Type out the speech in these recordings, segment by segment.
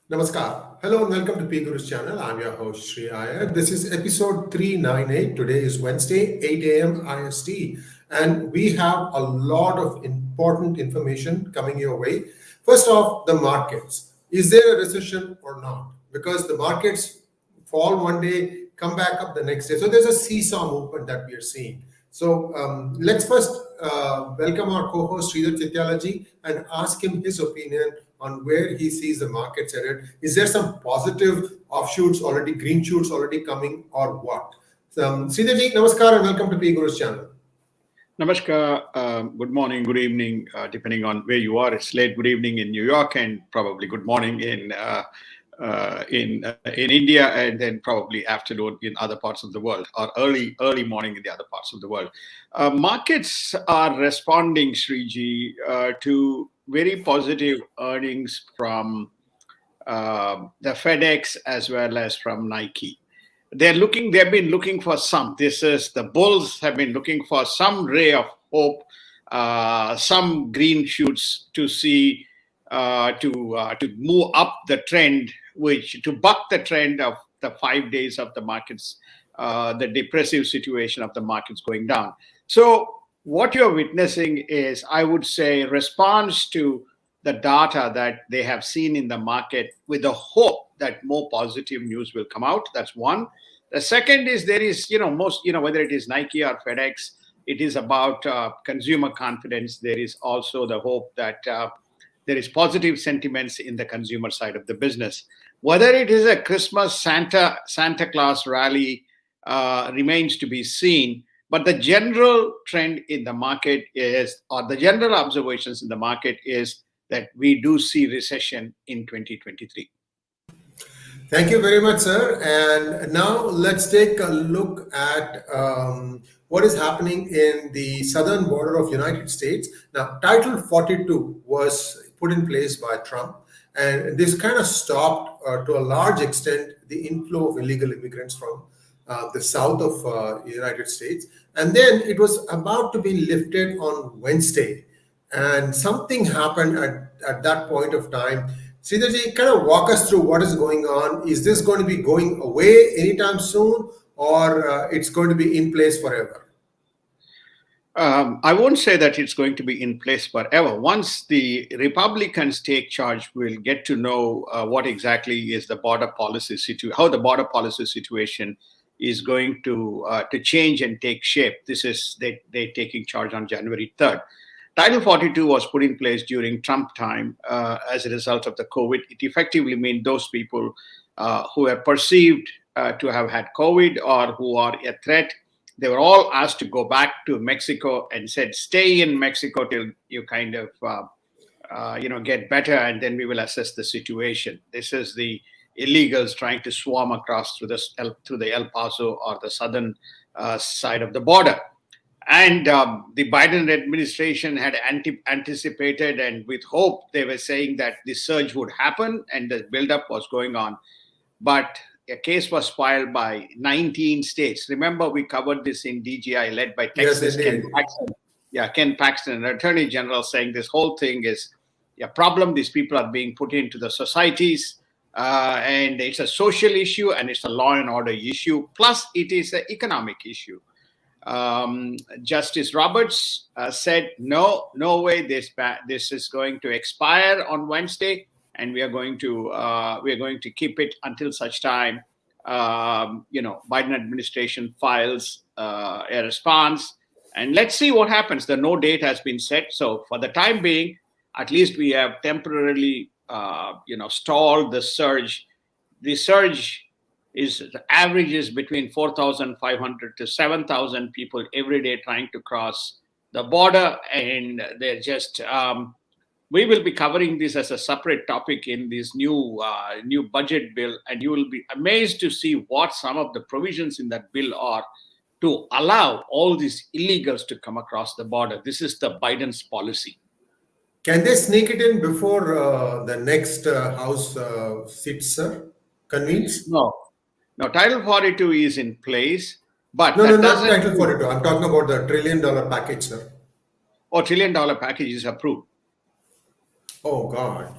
Namaskar. Hello and welcome to P Guru's channel. I'm your host Sri Iyer. This is episode 398. Today is Wednesday, 8 a.m. IST, and we have a lot of important information coming your way. First off, the markets. Is there a recession or not? Because the markets fall one day, come back up the next day. So there's a seesaw movement that we are seeing. So let's first welcome our co-host Sridhar Chityalaji and ask him his opinion on where he sees the markets headed. Is there some positive offshoots already, green shoots already coming, or what? Sridharji, namaskar and welcome to P Guru's channel. Namaskar, good morning, good evening, depending on where you are. It's late good evening in New York and probably good morning in India, and then probably afternoon in other parts of the world, or early morning in the other parts of the world. Markets are responding, Sriji, to very positive earnings from the FedEx as well as from Nike. They've been looking for the bulls have been looking for some ray of hope, some green shoots to see, to move up the trend, to buck the trend of the 5 days of the markets, the depressive situation of the markets going down. So what you're witnessing is, I would say, response to the data that they have seen in the market with the hope that more positive news will come out. That's one. The second is there is, whether it is Nike or FedEx, it is about consumer confidence. There is also the hope that there is positive sentiments in the consumer side of the business. Whether it is a Christmas Santa Claus rally remains to be seen. But the general trend in the market is, or the general observations in the market is, that we do see recession in 2023. Thank you very much, sir. And now let's take a look at what is happening in the southern border of United States. Now, Title 42 was put in place by Trump, and this kind of stopped, to a large extent, the inflow of illegal immigrants from the south of the United States. And then it was about to be lifted on Wednesday. And something happened at that point of time. Sridharji, kind of walk us through what is going on. Is this going to be going away anytime soon, or it's going to be in place forever? I won't say that it's going to be in place forever. Once the Republicans take charge, we'll get to know what exactly is the border policy how the border policy situation is going to change and take shape. This is they taking charge on January 3rd. Title 42 was put in place during Trump time as a result of the COVID. It effectively means those people who are perceived to have had COVID or who are a threat, they were all asked to go back to Mexico and said, stay in Mexico till you kind of, get better, and then we will assess the situation. This is the illegals trying to swarm across through the El Paso or the southern side of the border. And the Biden administration had anticipated, and with hope, they were saying that the surge would happen and the buildup was going on. But a case was filed by 19 states. Remember, we covered this in DGI, led by Texas, Yes, Ken Paxton, an attorney general, saying this whole thing is a problem. These people are being put into the societies, and it's a social issue and it's a law and order issue. Plus, it is an economic issue. Justice Roberts said, no way, this is going to expire on Wednesday, and we are going to keep it until such time Biden administration files a response, and let's see what happens. The no date has been set, so for the time being, at least we have temporarily stalled the surge. The surge averages between 4,500 to 7,000 people every day trying to cross the border, and they're just. We will be covering this as a separate topic in this new budget bill, and you will be amazed to see what some of the provisions in that bill are to allow all these illegals to come across the border. This is the Biden's policy. Can they sneak it in before the next House sits, sir? Convenes? No, Title 42 is in place, but not Title 42. I'm talking about the $1 trillion package, sir. $1 trillion package is approved. Oh God.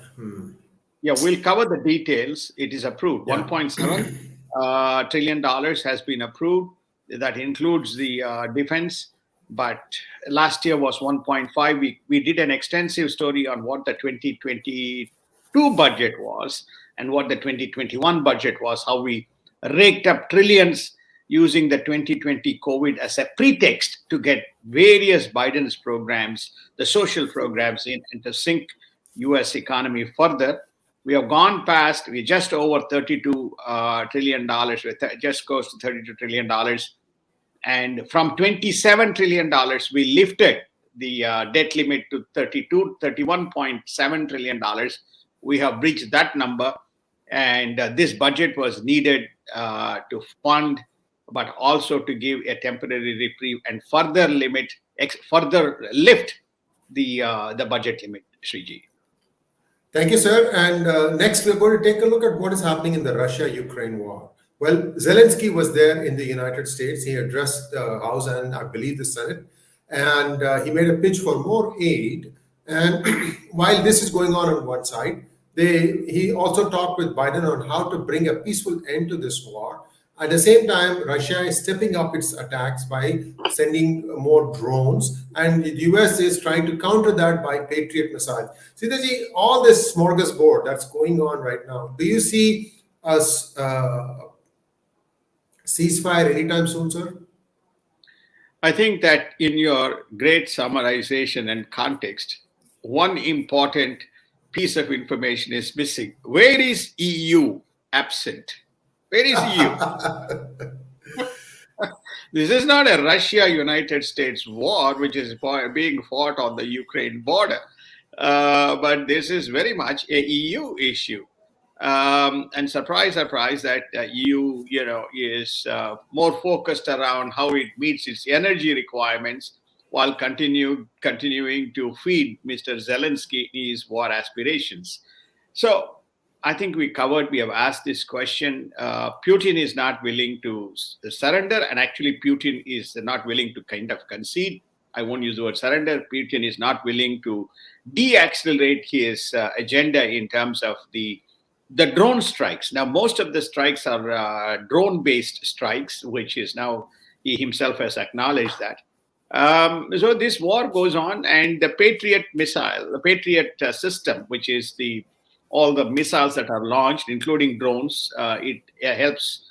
Yeah, we'll cover the details. It is approved. Yeah. $1.7 trillion has been approved. That includes the defense. But last year was 1.5. We did an extensive story on what the 2022 budget was and what the 2021 budget was, how we raked up trillions using the 2020 COVID as a pretext to get various Biden's programs, the social programs in, and to sink US economy further. We have gone past, we're just over $32 trillion, just close to $32 trillion. And from $27 trillion, we lifted the debt limit to $31.7 trillion. We have breached that number. And this budget was needed to fund, but also to give a temporary reprieve and further lift the budget limit, Sriji. Thank you, sir. And next, we're going to take a look at what is happening in the Russia-Ukraine war. Well, Zelensky was there in the United States. He addressed the House and I believe the Senate, and he made a pitch for more aid. And while this is going on one side, he also talked with Biden on how to bring a peaceful end to this war. At the same time, Russia is stepping up its attacks by sending more drones, and the US is trying to counter that by Patriot missiles. Sitaji, all this smorgasbord that's going on right now, do you see us ceasefire anytime soon, sir? I think that in your great summarization and context, one important piece of information is missing. Where is EU absent? Where is EU? This is not a Russia-United States war, which is being fought on the Ukraine border. But this is very much a EU issue. And surprise, that EU, is more focused around how it meets its energy requirements while continuing to feed Mr. Zelensky his war aspirations. So I think we have asked this question. Putin is not willing to surrender, and actually Putin is not willing to kind of concede. I won't use the word surrender. Putin is not willing to deaccelerate his agenda in terms of the drone strikes. Now, most of the strikes are drone-based strikes, which is now he himself has acknowledged that. So this war goes on, and the Patriot missile, the Patriot system, which is all the missiles that are launched, including drones, it helps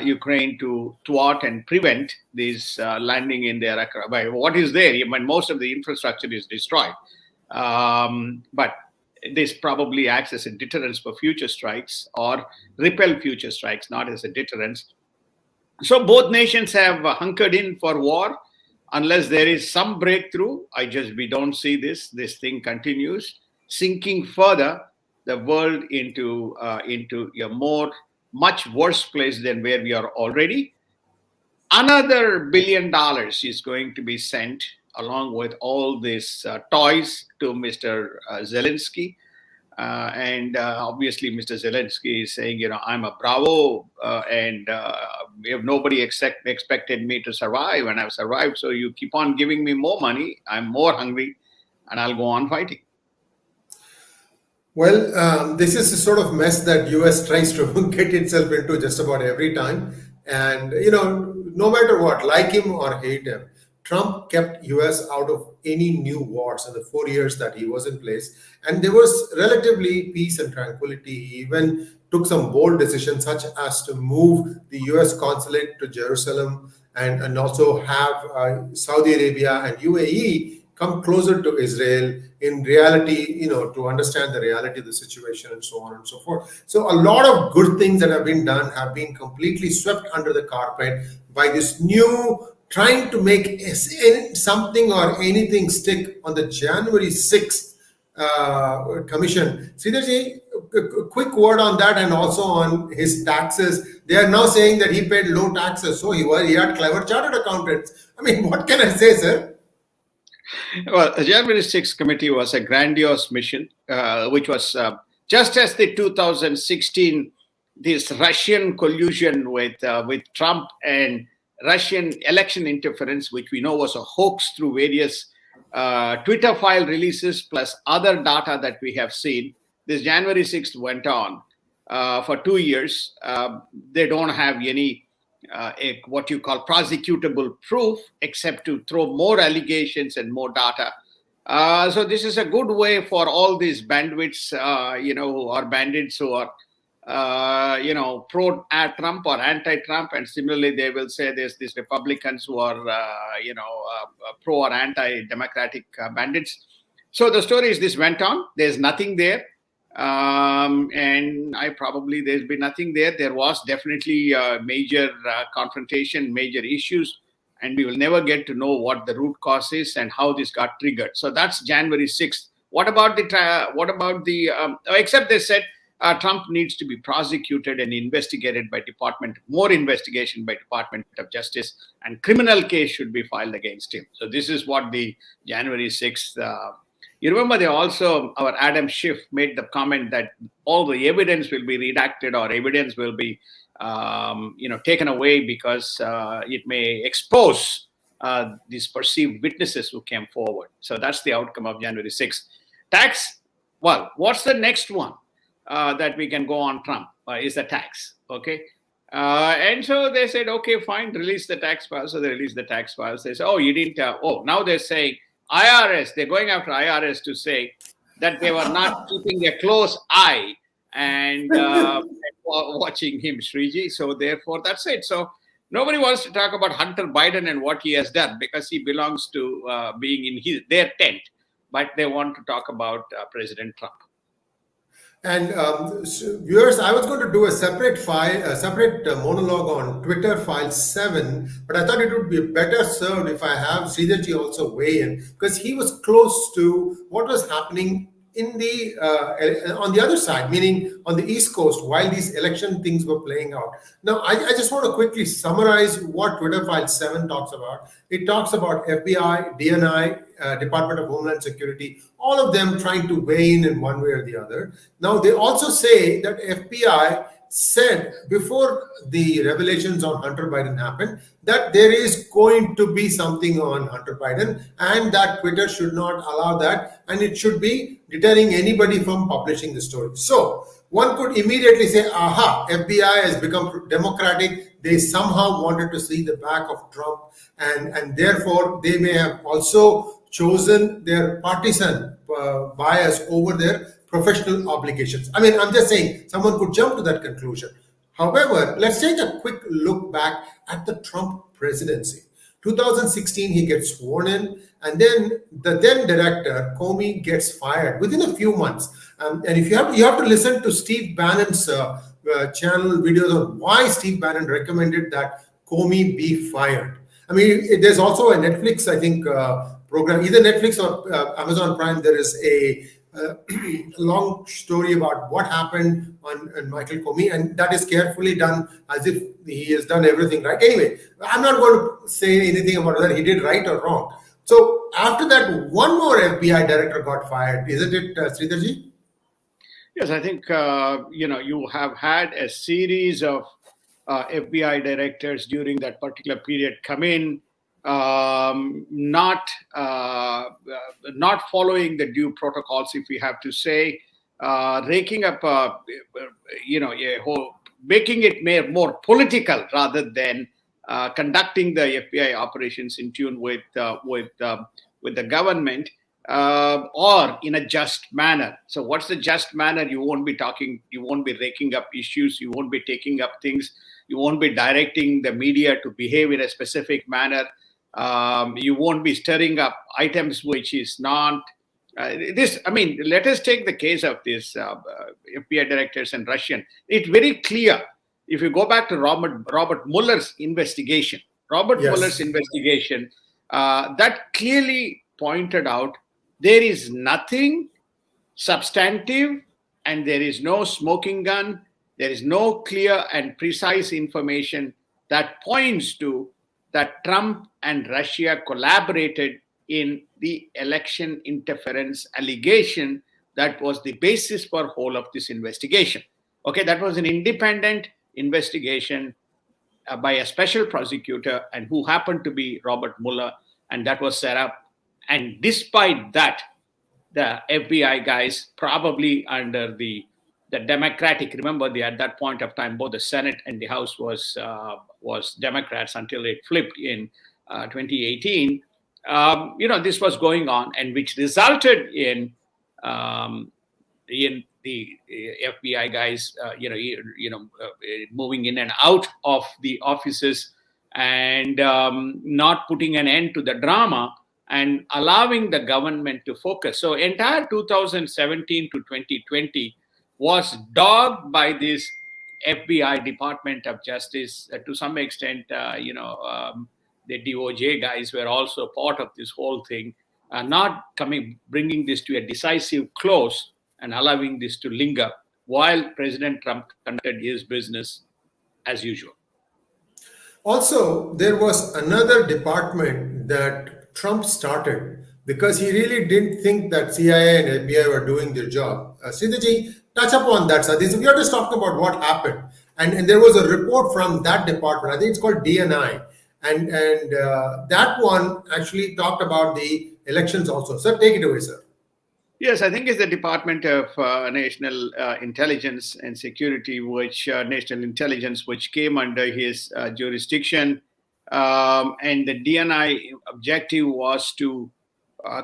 Ukraine to thwart and prevent this landing in their what is there. I mean, most of the infrastructure is destroyed, but this probably acts as a deterrence for future strikes or repel future strikes, not as a deterrence. So both nations have hunkered in for war. Unless there is some breakthrough, we don't see this. This thing continues, sinking further the world into a much worse place than where we are already. Another $1 billion is going to be sent along with all these toys to Mr. Zelensky. And obviously, Mr. Zelensky is saying, I'm a bravo, and nobody expected me to survive, and I've survived. So you keep on giving me more money. I'm more hungry, and I'll go on fighting. Well, this is a sort of mess that US tries to get itself into just about every time. And, no matter what, like him or hate him, Trump kept US out of any new wars in the 4 years that he was in place. And there was relatively peace and tranquility. He even took some bold decisions, such as to move the US consulate to Jerusalem and also have Saudi Arabia and UAE come closer to Israel in reality, to understand the reality of the situation and so on and so forth. So a lot of good things that have been done have been completely swept under the carpet by this new trying to make something or anything stick on the January 6th commission. Sridharji, a quick word on that and also on his taxes. They are now saying that he paid low taxes. So he had clever chartered accountants. I mean, what can I say, sir? Well, the January 6th committee was a grandiose mission, which was just as the 2016, this Russian collusion with Trump and Russian election interference, which we know was a hoax through various Twitter file releases plus other data that we have seen. this January 6th went on for 2 years. They don't have any what you call prosecutable proof except to throw more allegations and more data. So this is a good way for all these bandwidths, who are bandits who are, pro-Trump or anti-Trump. And similarly, they will say there's these Republicans who are, pro or anti-democratic bandits. So the story is this went on. There's nothing there. And there's been nothing there. There was definitely a major confrontation, major issues, and we will never get to know what the root cause is and how this got triggered. So that's January 6th. What about except they said Trump needs to be prosecuted and investigated by more investigation by Department of Justice, and criminal case should be filed against him. So this is what the January 6th. You remember our Adam Schiff made the comment that all the evidence will be redacted or evidence will be, taken away because it may expose these perceived witnesses who came forward. So that's the outcome of January 6th. Tax, well, what's the next one that we can go on Trump is the tax, okay? And so they said, okay, fine, release the tax files. So they released the tax files. They said, oh, you didn't, now they're saying, IRS, they're going after IRS to say that they were not keeping a close eye and watching him, Sriji. So therefore, that's it. So nobody wants to talk about Hunter Biden and what he has done because he belongs to being in their tent. But they want to talk about President Trump. And viewers, I was going to do a separate monologue on Twitter file 7, but I thought it would be better served if I have Sridharji also weigh in, because he was close to what was happening in the on the other side, meaning on the East Coast, while these election things were playing out. Now, I just want to quickly summarize what Twitter file 7 talks about. It talks about FBI, DNI, Department of Homeland Security, all of them trying to weigh in one way or the other. Now, they also say that FBI said before the revelations on Hunter Biden happened that there is going to be something on Hunter Biden and that Twitter should not allow that, and it should be deterring anybody from publishing the story. So one could immediately say, aha, FBI has become democratic. They somehow wanted to see the back of Trump, and therefore they may have also chosen their partisan bias over their professional obligations. I mean, I'm just saying someone could jump to that conclusion. However, let's take a quick look back at the Trump presidency. 2016, he gets sworn in, and then the then director, Comey, gets fired within a few months. And if you have to listen to Steve Bannon's channel videos on why Steve Bannon recommended that Comey be fired. I mean, there's also a Netflix, I think, program, either Netflix or Amazon Prime. There is a long story about what happened on Michael Comey, and that is carefully done as if he has done everything right. Anyway, I'm not going to say anything about whether he did right or wrong. So after that, one more FBI director got fired, isn't it, Sridharji? Yes, I think, you have had a series of FBI directors during that particular period come in, not following the due protocols, if we have to say, raking up, making it more political rather than conducting the FBI operations in tune with the government, or in a just manner. So what's the just manner? You won't be raking up issues, you won't be taking up things, you won't be directing the media to behave in a specific manner. You won't be stirring up items which is not let us take the case of this FBI directors and Russian. It's very clear. If you go back to Robert Mueller's investigation, Mueller's investigation, that clearly pointed out there is nothing substantive and there is no smoking gun. There is no clear and precise information that points to that Trump and Russia collaborated in the election interference allegation that was the basis for whole of this investigation. Okay, that was an independent investigation by a special prosecutor, and who happened to be Robert Mueller, and that was set up. And despite that, the FBI guys, probably under the Democratic. Remember, at that point of time, both the Senate and the House was Democrats until it flipped in 2018. This was going on, and which resulted um, in the FBI guys, moving in and out of the offices and not putting an end to the drama and allowing the government to focus. So entire 2017 to 2020 was dogged by this FBI, Department of Justice, to some extent. The DOJ guys were also part of this whole thing, not bringing this to a decisive close and allowing this to linger while President Trump conducted his business as usual. Also, there was another department that Trump started because he really didn't think that CIA and FBI were doing their job. Sridharji, touch upon that, sir. We are just talking about what happened. And there was a report from that department. I think it's called DNI. And that one actually talked about the elections also. Sir, take it away, sir. Yes, I think it's the Department of National Intelligence and Security, National Intelligence, which came under his jurisdiction. And the DNI objective was to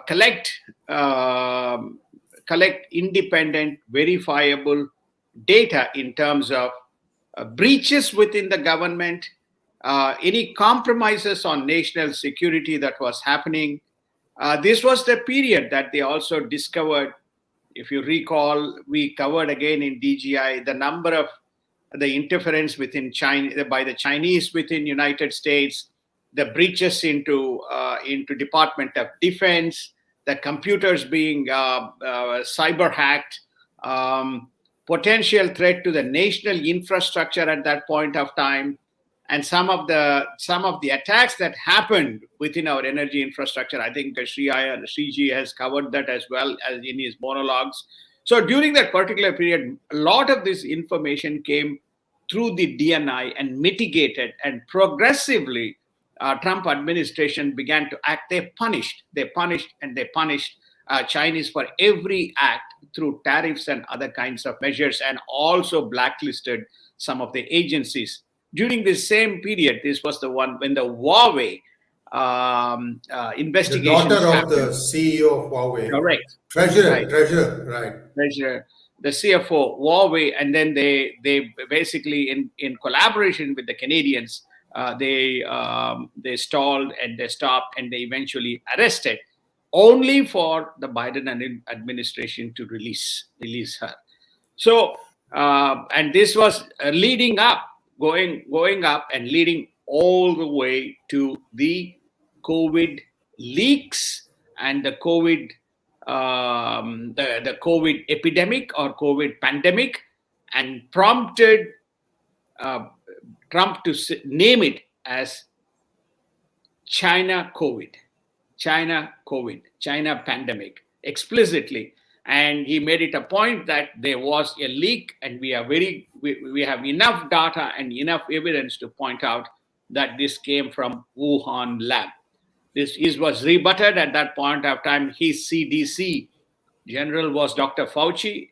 collect independent, verifiable data in terms of breaches within the government, any compromises on national security that was happening. This was the period that they also discovered. If you recall, we covered again in DGI the number of the interference within China by the Chinese within United States, the breaches into Department of Defense, the computers being cyber hacked, potential threat to the national infrastructure at that point of time. And some of the attacks that happened within our energy infrastructure, I think Sriji has covered that as well as in his monologues. So during that particular period, a lot of this information came through the DNI and mitigated, and progressively, Trump administration began to act. They punished Chinese for every act through tariffs and other kinds of measures, and also blacklisted some of the agencies. During this same period, this was the one when the Huawei investigation. The daughter of the CEO of Huawei. Correct. Treasurer, the CFO, Huawei, and then they basically in collaboration with the Canadians, they stalled and they stopped and they eventually arrested, only for the Biden administration to release her. So and this was leading up. Going up and leading all the way to the COVID leaks and the COVID the COVID epidemic or COVID pandemic, and prompted Trump to name it as China COVID, China pandemic explicitly. And he made it a point that there was a leak, and we have enough data and enough evidence to point out that this came from Wuhan lab. This was rebutted at that point of time. His CDC general was Dr. Fauci.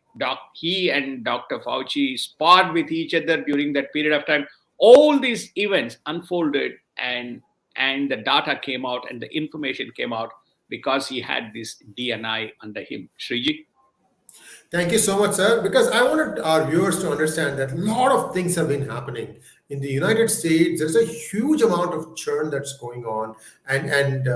He and Dr. Fauci sparred with each other during that period of time. All these events unfolded, and the data came out and the information came out because he had this DNI under him. Sriji? Thank you so much, sir. Because I wanted our viewers to understand that a lot of things have been happening. In the United States, there's a huge amount of churn that's going on. And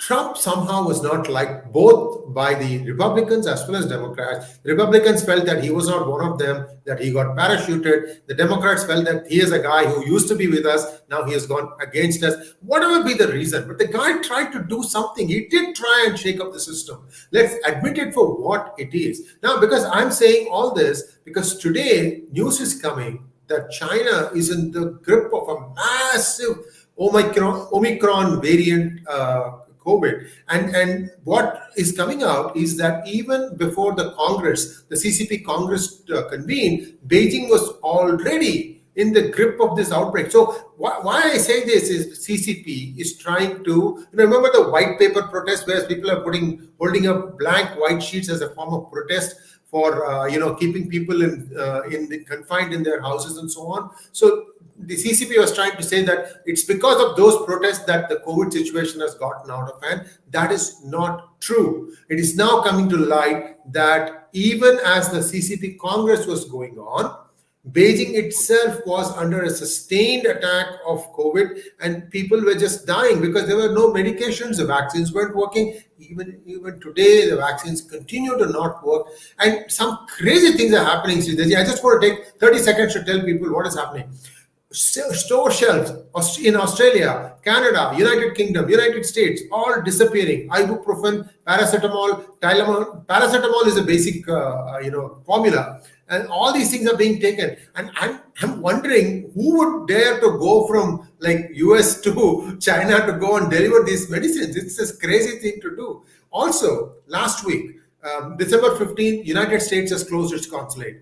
Trump somehow was not liked both by the Republicans as well as Democrats. The Republicans felt that he was not one of them, that he got parachuted. The Democrats felt that he is a guy who used to be with us, now he has gone against us. Whatever be the reason, but the guy tried to do something. He did try and shake up the system. Let's admit it for what it is. Now, because I'm saying all this, because today news is coming that China is in the grip of a massive Omicron variant COVID. And what is coming out is that even before the Congress, the CCP Congress convened, Beijing was already in the grip of this outbreak. So why I say this is CCP is trying to, remember the white paper protest where people are holding up blank white sheets as a form of protest for keeping people confined in their houses and so on. So the CCP was trying to say that it's because of those protests that the COVID situation has gotten out of hand. That is not true. It is now coming to light that even as the CCP Congress was going on, Beijing itself was under a sustained attack of COVID, and people were just dying because there were no medications. The vaccines weren't working. Even today, the vaccines continue to not work. And some crazy things are happening, Sridharji. I just want to take 30 seconds to tell people what is happening. Store shelves in Australia, Canada, United Kingdom, United States, all disappearing. Ibuprofen, paracetamol, Tylenol. Paracetamol is a basic, formula, and all these things are being taken. And I'm wondering who would dare to go from like US to China to go and deliver these medicines. It's a crazy thing to do. Also, last week, December 15th, United States has closed its consulate.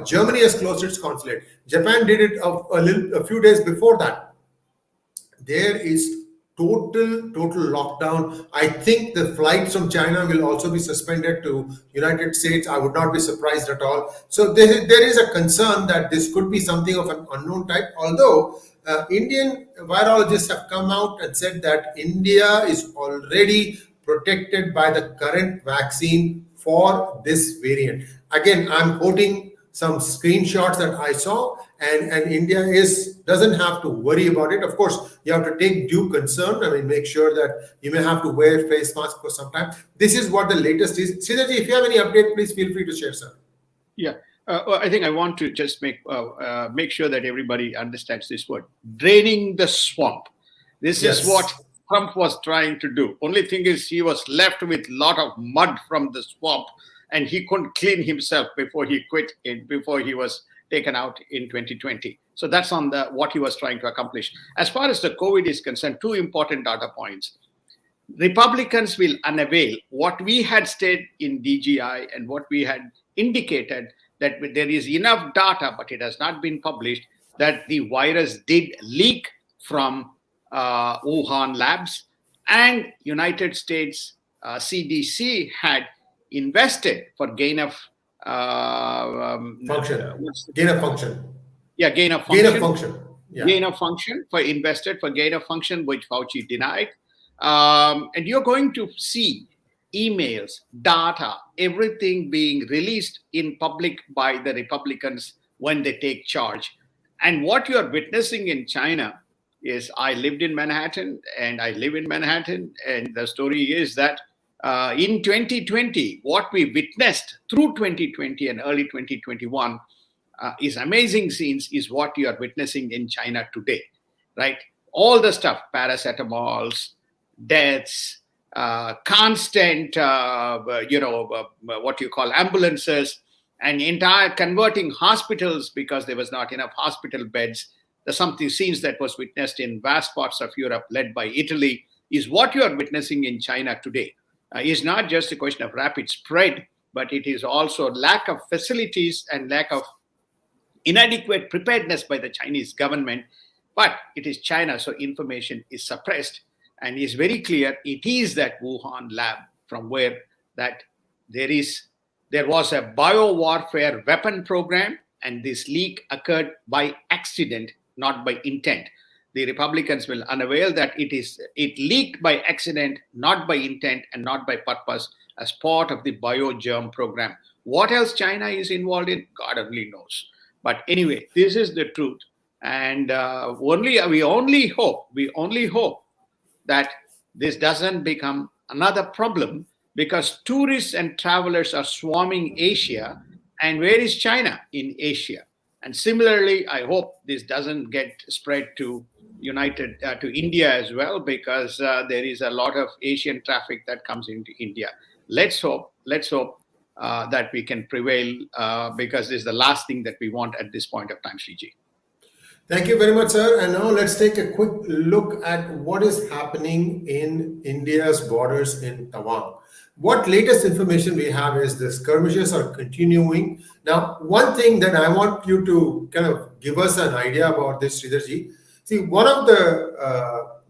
Germany has closed its consulate. Japan did it a few days before that. There is total lockdown. I think the flights from China will also be suspended to United States. I would not be surprised at all. So there is a concern that this could be something of an unknown type. Although Indian virologists have come out and said that India is already protected by the current vaccine for this variant. Again, I'm quoting some screenshots that I saw, and India doesn't have to worry about it. Of course, you have to take due concern. I mean, make sure that you may have to wear face mask for some time. This is what the latest is. Sridharji, if you have any update, please feel free to share, sir. Yeah, I think I want to just make sure that everybody understands this word: draining the swamp. This is what Trump was trying to do. Only thing is, he was left with a lot of mud from the swamp, and he couldn't clean himself before he quit before he was taken out in 2020. So that's on what he was trying to accomplish. As far as the COVID is concerned, two important data points. Republicans will unveil what we had stated in DGI and what we had indicated, that there is enough data, but it has not been published, that the virus did leak from Wuhan labs, and United States CDC had invested for gain of function. Gain of function for invested for gain of function, which Fauci denied. And you're going to see emails, data, everything being released in public by the Republicans when they take charge. And what you're witnessing in China is, I lived in Manhattan and I live in Manhattan, and the story is that in 2020, what we witnessed through 2020 and early 2021 is amazing scenes, is what you are witnessing in China today, right? All the stuff, paracetamols, deaths, constant, what you call ambulances, and entire converting hospitals because there was not enough hospital beds. The something scenes that was witnessed in vast parts of Europe, led by Italy, is what you are witnessing in China today. Is not just a question of rapid spread, but it is also lack of facilities and lack of inadequate preparedness by the Chinese government. But it is China, so information is suppressed, and is very clear it is that Wuhan lab from where that there was a biowarfare weapon program, and this leak occurred by accident, not by intent. The Republicans will unveil that it leaked by accident, not by intent and not by purpose, as part of the biogerm program. What else China is involved in, God only knows. But anyway, this is the truth, and we only hope that this doesn't become another problem, because tourists and travelers are swarming Asia, and where is China in Asia? And similarly, I hope this doesn't get spread to India as well, because there is a lot of Asian traffic that comes into India. Let's hope that we can prevail, because this is the last thing that we want at this point of time, Sriji. Thank you very much, sir. And now let's take a quick look at what is happening in India's borders in Tawang. What latest information we have is the skirmishes are continuing. Now, one thing that I want you to kind of give us an idea about this, Sridharji. See, one of the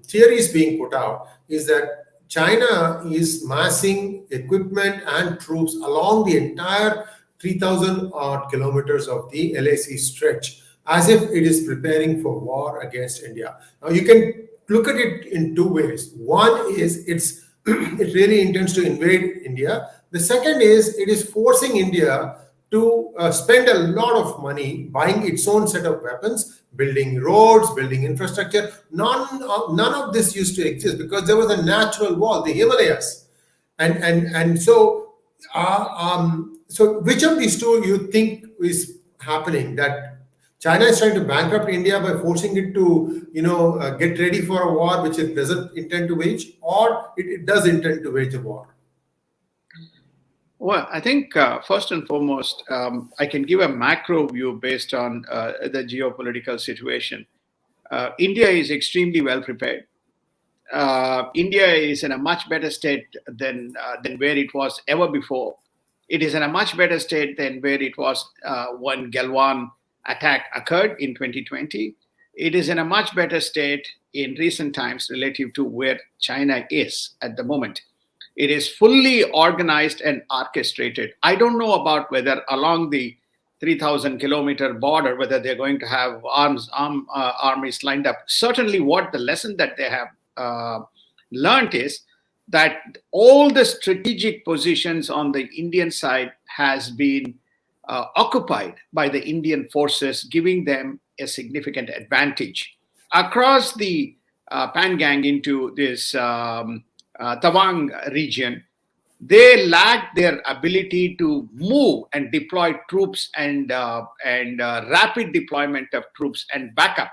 theories being put out is that China is massing equipment and troops along the entire 3,000 odd kilometers of the LAC stretch, as if it is preparing for war against India. Now, you can look at it in two ways. One is it really intends to invade India. The second is it is forcing India to spend a lot of money buying its own set of weapons, building roads, building infrastructure. None of this used to exist because there was a natural wall, the Himalayas, and so so which of these two you think is happening? That China is trying to bankrupt India by forcing it to, get ready for a war which it doesn't intend to wage, or it does intend to wage a war? Well, I think first and foremost, I can give a macro view based on the geopolitical situation. India is extremely well prepared. India is in a much better state than where it was ever before. It is in a much better state than where it was when Galwan attack occurred in 2020. It is in a much better state in recent times relative to where China is at the moment. It is fully organized and orchestrated. I don't know about whether along the 3,000 kilometer border, whether they're going to have armies lined up. Certainly what the lesson that they have learned is that all the strategic positions on the Indian side has been occupied by the Indian forces, giving them a significant advantage. Across the Pangang into this Tawang region, they lack their ability to move and deploy troops and rapid deployment of troops and backup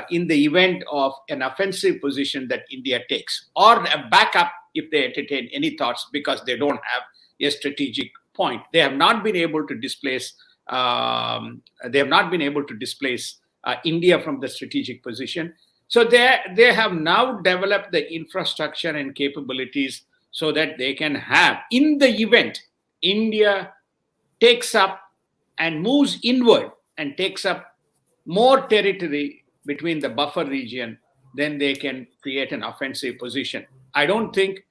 in the event of an offensive position that India takes, or a backup if they entertain any thoughts, because they don't have a strategic point. They have not been able to displace. India from the strategic position. So they have now developed the infrastructure and capabilities so that they can have, in the event India takes up and moves inward and takes up more territory between the buffer region, then they can create an offensive position. I don't think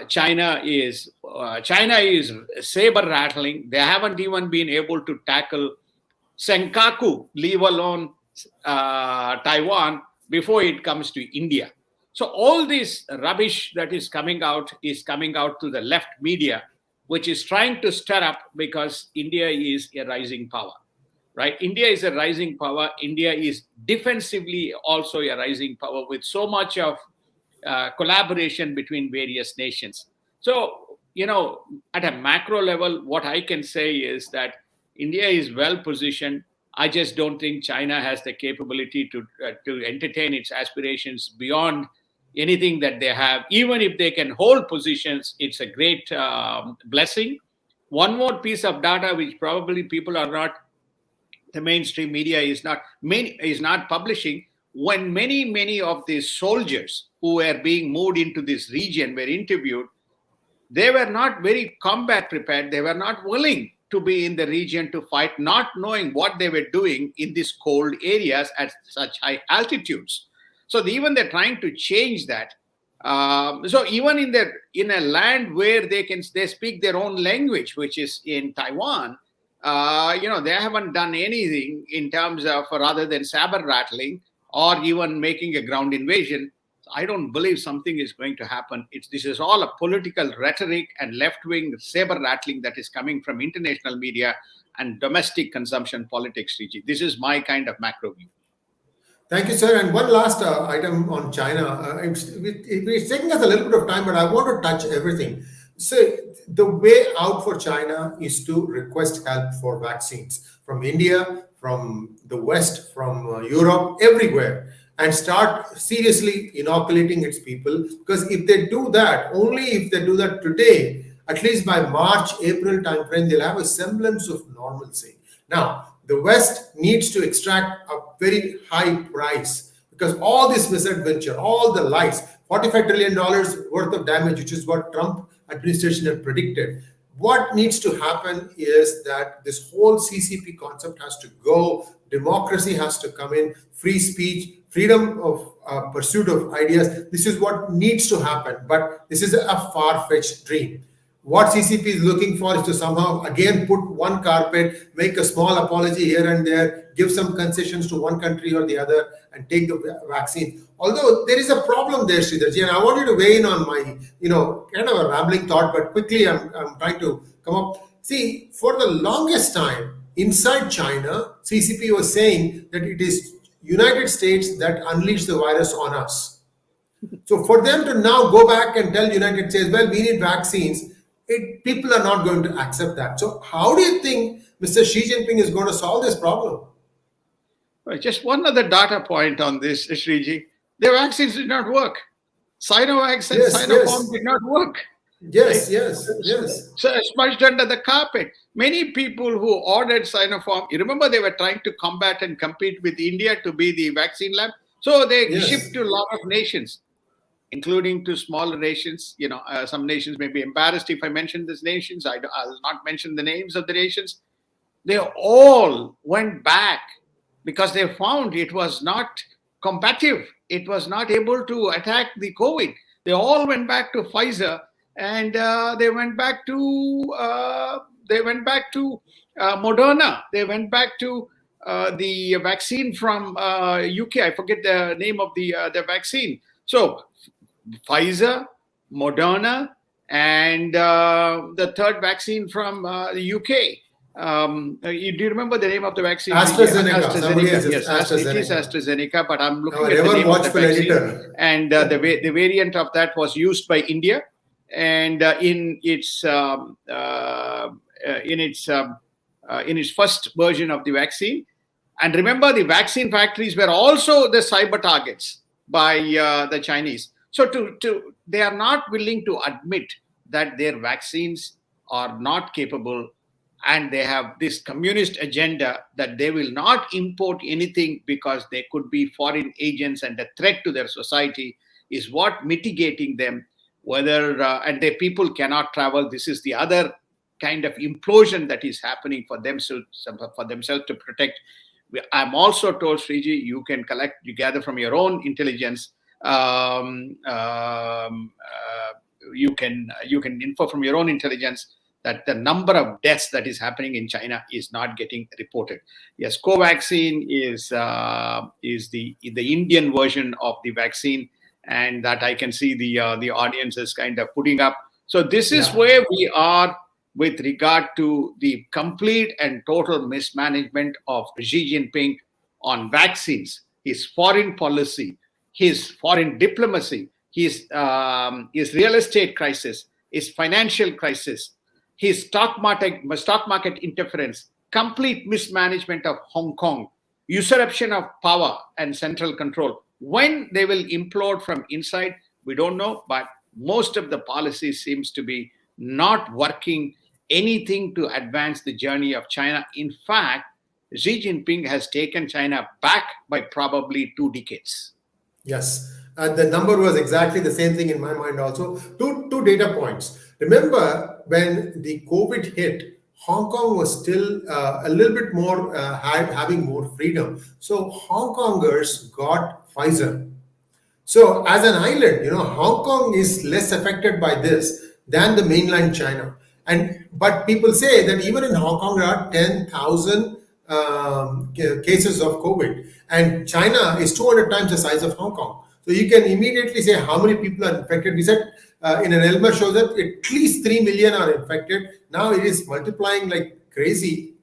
China is saber rattling. They haven't even been able to tackle Senkaku, leave alone Taiwan, before it comes to India. So all this rubbish that is coming out to the left media, which is trying to stir up, because India is a rising power, right? India is a rising power. India is defensively also a rising power with so much of collaboration between various nations. So, at a macro level, what I can say is that India is well positioned. I just don't think China has the capability to entertain its aspirations beyond anything that they have. Even if they can hold positions, it's a great blessing. One more piece of data, which probably people are not, the mainstream media is not publishing. When many of these soldiers who were being moved into this region were interviewed, they were not very combat prepared. They were not willing to be in the region to fight, not knowing what they were doing in these cold areas at such high altitudes. So even they're trying to change that. So even in a land where they speak their own language, which is in Taiwan, they haven't done anything in terms of, rather than saber rattling or even making a ground invasion. I don't believe something is going to happen. This is all a political rhetoric and left-wing saber rattling that is coming from international media and domestic consumption politics, Riji. This is my kind of macro view. Thank you, sir. And one last item on China. It's taking us a little bit of time, but I want to touch everything. So the way out for China is to request help for vaccines from India, from the West, from Europe, everywhere, and start seriously inoculating its people. Because if they do that, only if they do that today, at least by March, April timeframe, they'll have a semblance of normalcy. Now, the West needs to extract a very high price because all this misadventure, all the lies, $45 trillion worth of damage, which is what Trump administration had predicted. What needs to happen is that this whole CCP concept has to go. Democracy has to come in, free speech, freedom of pursuit of ideas. This is what needs to happen. But this is a far-fetched dream. What CCP is looking for is to somehow again put one carpet, make a small apology here and there, give some concessions to one country or the other, and take the vaccine. Although there is a problem there, Sridharji, and I want you to weigh in on my, kind of a rambling thought, but quickly I'm trying to come up. See, for the longest time, inside China, CCP was saying that it is United States that unleashed the virus on us. So for them to now go back and tell United States, well, we need vaccines, people are not going to accept that. So how do you think Mr. Xi Jinping is going to solve this problem? Well, just one other data point on this, Sriji. The vaccines did not work. Sinovac and Sinopharm did not work. Yes. So smudged under the carpet. Many people who ordered Sinopharm, you remember they were trying to combat and compete with India to be the vaccine lab. So they shipped to a lot of nations, including to smaller nations. Some nations may be embarrassed if I mention these nations. I'll not mention the names of the nations. They all went back because they found it was not combative. It was not able to attack the COVID. They all went back to Pfizer, and they went back to Moderna. They went back to the vaccine from UK. I forget the name of the vaccine. So Pfizer, Moderna, and the third vaccine from the UK. Do you remember the name of the vaccine? AstraZeneca. Yes, AstraZeneca. it is AstraZeneca, but I'm looking at the name of the vaccine. Editor. And the variant of that was used by India, and in its first version of the vaccine. And remember, the vaccine factories were also the cyber targets by the Chinese. So they are not willing to admit that their vaccines are not capable, and they have this communist agenda that they will not import anything because they could be foreign agents and a threat to their society is what mitigating them. And their people cannot travel. This is the other kind of implosion that is happening for themselves to protect. I'm also told, Sriji, you gather from your own intelligence. You can infer from your own intelligence that the number of deaths that is happening in China is not getting reported. Yes, Covaxin is the Indian version of the vaccine, and that I can see the audience is kind of putting up. So this is where we are with regard to the complete and total mismanagement of Xi Jinping on vaccines, his foreign policy, his foreign diplomacy, his real estate crisis, his financial crisis, his stock market interference, complete mismanagement of Hong Kong, usurpation of power and central control. When they will implode from inside, we don't know, but most of the policy seems to be not working anything to advance the journey of China. In fact, Xi Jinping has taken China back by probably 2 decades. Yes, and the number was exactly the same thing in my mind also. Two data points. Remember, when the COVID hit, Hong Kong was still a little bit more having more freedom. So Hong Kongers got Pfizer. So as an island, Hong Kong is less affected by this than the mainland China. But people say that even in Hong Kong, there are 10,000 cases of COVID, and China is 200 times the size of Hong Kong. So you can immediately say how many people are infected. We said in an Elmer show that at least 3 million are infected. Now it is multiplying like crazy.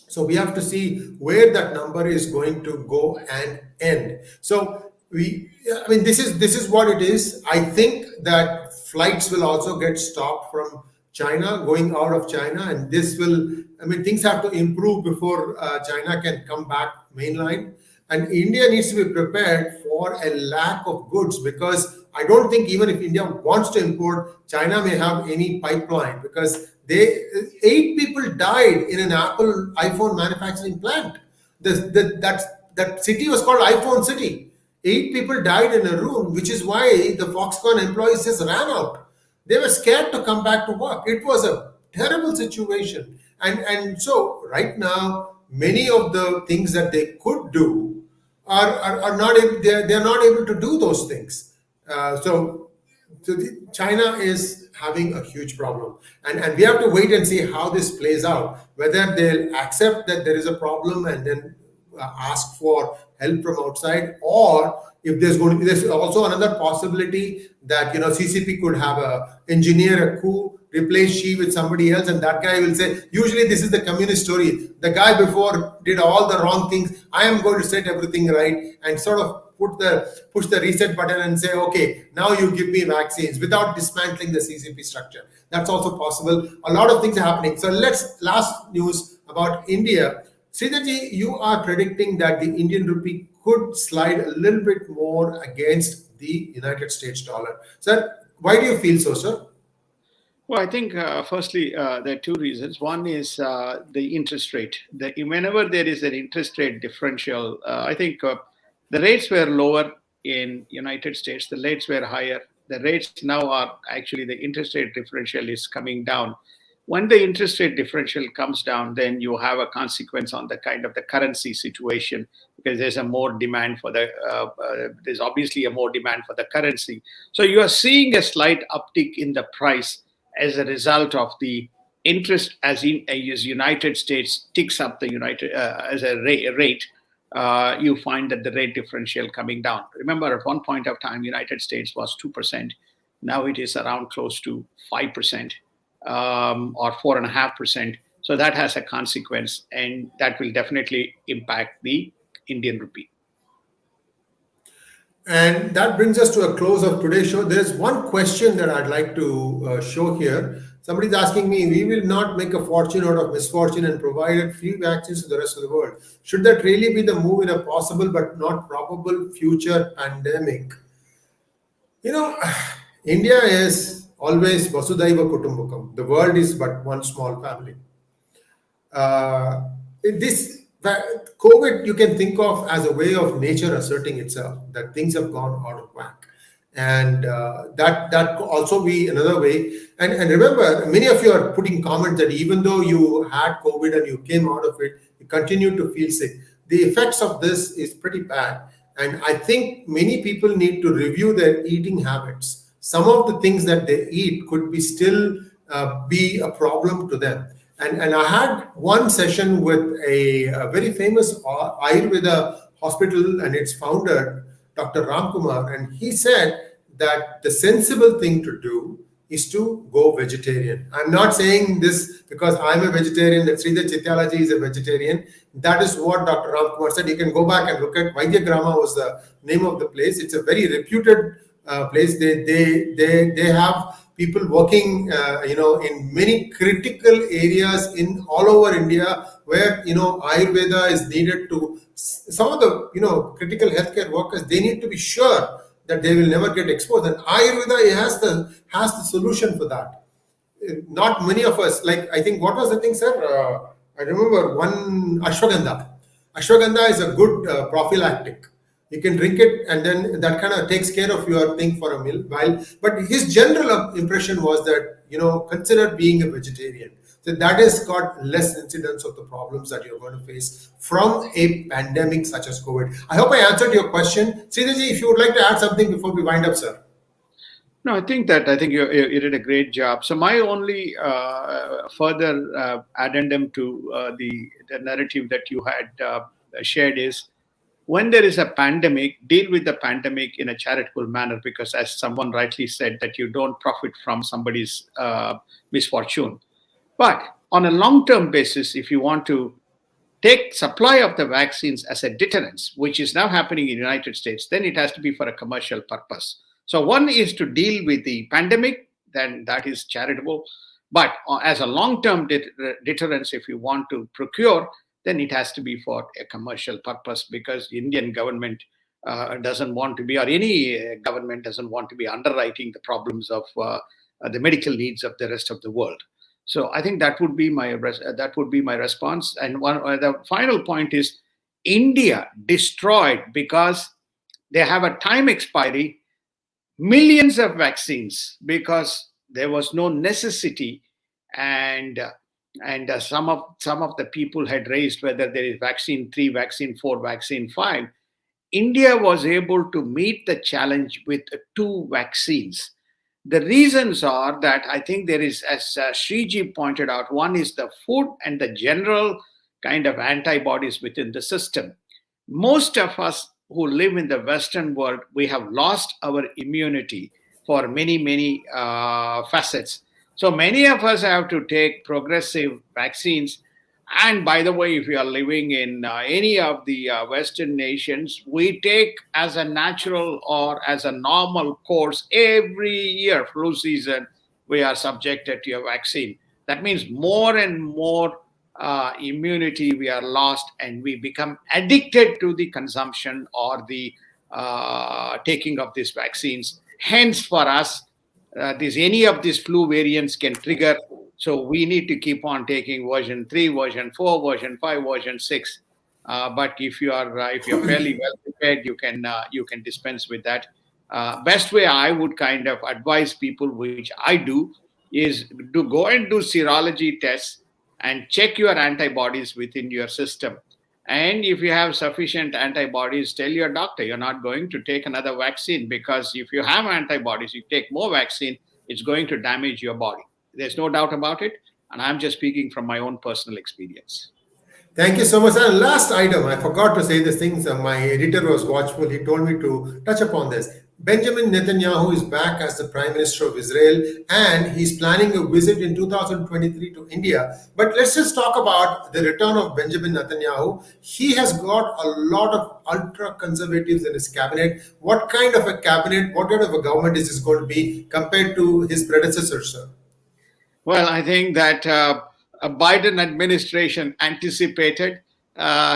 So we have to see where that number is going to go and end. So this is what it is. I think that flights will also get stopped from China, going out of China, and this will, things have to improve before China can come back mainline. And India needs to be prepared for a lack of goods, because I don't think even if India wants to import, China may have any pipeline, because 8 people died in an Apple iPhone manufacturing plant. That city was called iPhone City. 8 people died in a room, which is why the Foxconn employees just ran out. They were scared to come back to work. It was a terrible situation. And so right now, many of the things that they could do are not able, they're not able to do those things. China is having a huge problem, and we have to wait and see how this plays out. Whether they'll accept that there is a problem and then ask for help from outside, or if there's also another possibility that CCP could have engineer a coup, replace Xi with somebody else, and that guy will say, usually this is the communist story. The guy before did all the wrong things. I am going to set everything right, and sort of push the reset button and say, okay, now you give me vaccines without dismantling the CCP structure. That's also possible. A lot of things are happening. So last news about India. Sridharji, you are predicting that the Indian rupee could slide a little bit more against the United States dollar. Sir, why do you feel so, sir? Well, I think firstly, there are two reasons. One is the interest rate. Whenever there is an interest rate differential, I think the rates were lower in United States. The rates were higher. The rates now are actually, the interest rate differential is coming down. When the interest rate differential comes down, then you have a consequence on the kind of the currency situation, because there's a more demand for there's obviously a more demand for the currency. So you are seeing a slight uptick in the price as a result of the interest as United States ticks up the as a rate. You find that the rate differential coming down. Remember, at one point of time, United States was 2%. Now it is around close to 5%. Or 4.5%. So that has a consequence, and that will definitely impact the Indian rupee. And that brings us to a close of today's show. There's one question that I'd like to show here. Somebody's asking me, we will not make a fortune out of misfortune and provide free vaccines to the rest of the world. Should that really be the move in a possible but not probable future pandemic? India is always Vasudhaiva Kutumbakam. The world is but one small family. This COVID you can think of as a way of nature asserting itself, that things have gone out of whack. And that could also be another way. And remember, many of you are putting comments that even though you had COVID and you came out of it, you continue to feel sick. The effects of this is pretty bad. And I think many people need to review their eating habits. Some of the things that they eat could be still be a problem to them. And I had one session with a very famous Ayurveda hospital and its founder, Dr. Ramkumar, and he said that the sensible thing to do is to go vegetarian. I'm not saying this because I'm a vegetarian, that Sridhar Chityalaji is a vegetarian. That is what Dr. Ramkumar said. You can go back and look at Vaidyagrama was the name of the place. It's a very reputed place. They have people working in many critical areas in all over India where Ayurveda is needed to. Some of the critical healthcare workers, they need to be sure that they will never get exposed, and Ayurveda has the solution for that. Not many of us, like, I think, what was the thing, sir? I remember one, ashwagandha. Ashwagandha is a good prophylactic. You can drink it, and then that kind of takes care of your thing for a while. But his general impression was that, consider being a vegetarian. So that has got less incidence of the problems that you're going to face from a pandemic such as COVID. I hope I answered your question. Sridharji, if you would like to add something before we wind up, sir. No, I think you did a great job. So my only further addendum to the narrative that you had shared is, when there is a pandemic, deal with the pandemic in a charitable manner, because as someone rightly said, that you don't profit from somebody's misfortune. But on a long-term basis, if you want to take supply of the vaccines as a deterrence, which is now happening in the United States, then it has to be for a commercial purpose. So one is to deal with the pandemic, then that is charitable. But as a long-term deterrence, if you want to procure, then it has to be for a commercial purpose, because the Indian government doesn't want to be, or any government doesn't want to be underwriting the problems of the medical needs of the rest of the world. So I think that would be my response. And the final point is India destroyed because they have a time expiry millions of vaccines because there was no necessity, and some of the people had raised whether there is vaccine 3, vaccine 4, vaccine 5. India was able to meet the challenge with 2 vaccines. The reasons are that I think there is, as Shriji pointed out, one is the food and the general kind of antibodies within the system. Most of us who live in the Western world, we have lost our immunity for many, many facets. So many of us have to take progressive vaccines. And by the way, if you are living in any of the Western nations, we take as a natural or as a normal course every year, flu season, we are subjected to a vaccine. That means more and more immunity we are lost, and we become addicted to the consumption or the taking of these vaccines. Hence, for us, any of these flu variants can trigger. So we need to keep on taking version 3, version 4, version 5, version 6. But if you're fairly well prepared, you can dispense with that. Best way I would kind of advise people, which I do, is to go and do serology tests and check your antibodies within your system. And if you have sufficient antibodies, tell your doctor you're not going to take another vaccine, because if you have antibodies, you take more vaccine, it's going to damage your body. There's no doubt about it. And I'm just speaking from my own personal experience. Thank you so much. And last item, I forgot to say this thing. So my editor was watchful. He told me to touch upon this. Benjamin Netanyahu is back as the Prime Minister of Israel, and he's planning a visit in 2023 to India. But let's just talk about the return of Benjamin Netanyahu. He has got a lot of ultra conservatives in his cabinet. What kind of a cabinet, what kind of a government is this going to be compared to his predecessor, sir? Well, I think that a Biden administration anticipated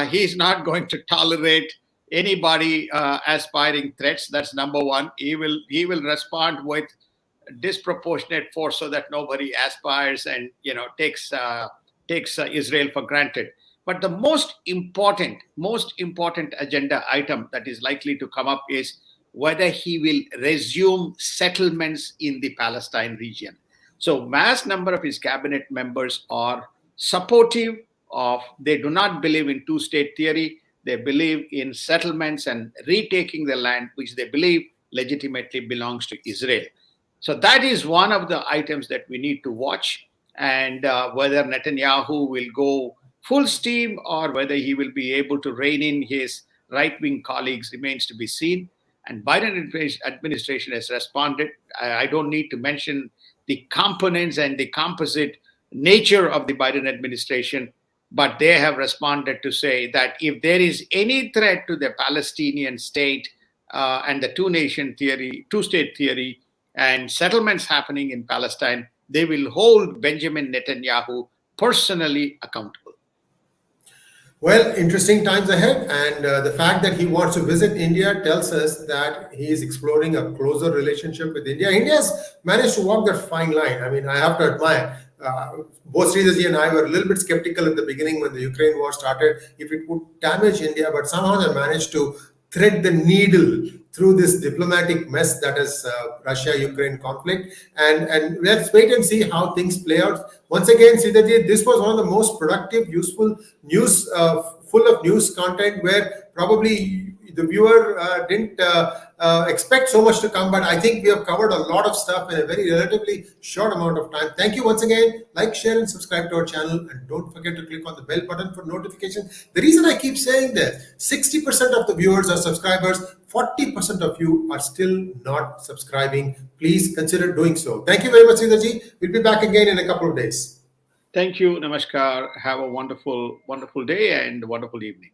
he's not going to tolerate anybody aspiring threats. That's number one. He will respond with disproportionate force so that nobody aspires and takes Israel for granted. But the most important agenda item that is likely to come up is whether he will resume settlements in the Palestine region. So vast number of his cabinet members are supportive of, they do not believe in two-state theory. They believe in settlements and retaking the land, which they believe legitimately belongs to Israel. So that is one of the items that we need to watch. And whether Netanyahu will go full steam or whether he will be able to rein in his right-wing colleagues remains to be seen. And Biden administration has responded. I don't need to mention the components and the composite nature of the Biden administration, but they have responded to say that if there is any threat to the Palestinian state and the two-state theory, and settlements happening in Palestine, they will hold Benjamin Netanyahu personally accountable. Well, interesting times ahead, and the fact that he wants to visit India tells us that he is exploring a closer relationship with India. India has managed to walk that fine line. I mean, I have to admire. Both Sridharji and I were a little bit skeptical at the beginning when the Ukraine war started, if it would damage India, but somehow they managed to thread the needle through this diplomatic mess that is Russia-Ukraine conflict. And let's wait and see how things play out. Once again, Sridharji, this was one of the most productive, useful news, full of news content, where probably the viewer didn't expect so much to come, but I think we have covered a lot of stuff in a very relatively short amount of time. Thank you once again. Like, share, and subscribe to our channel, and don't forget to click on the bell button for notifications. The reason I keep saying this, 60% of the viewers are subscribers, 40% of you are still not subscribing. Please consider doing so. Thank you very much, Sridharji. We'll be back again in a couple of days. Thank you. Namaskar. Have a wonderful, wonderful day and wonderful evening.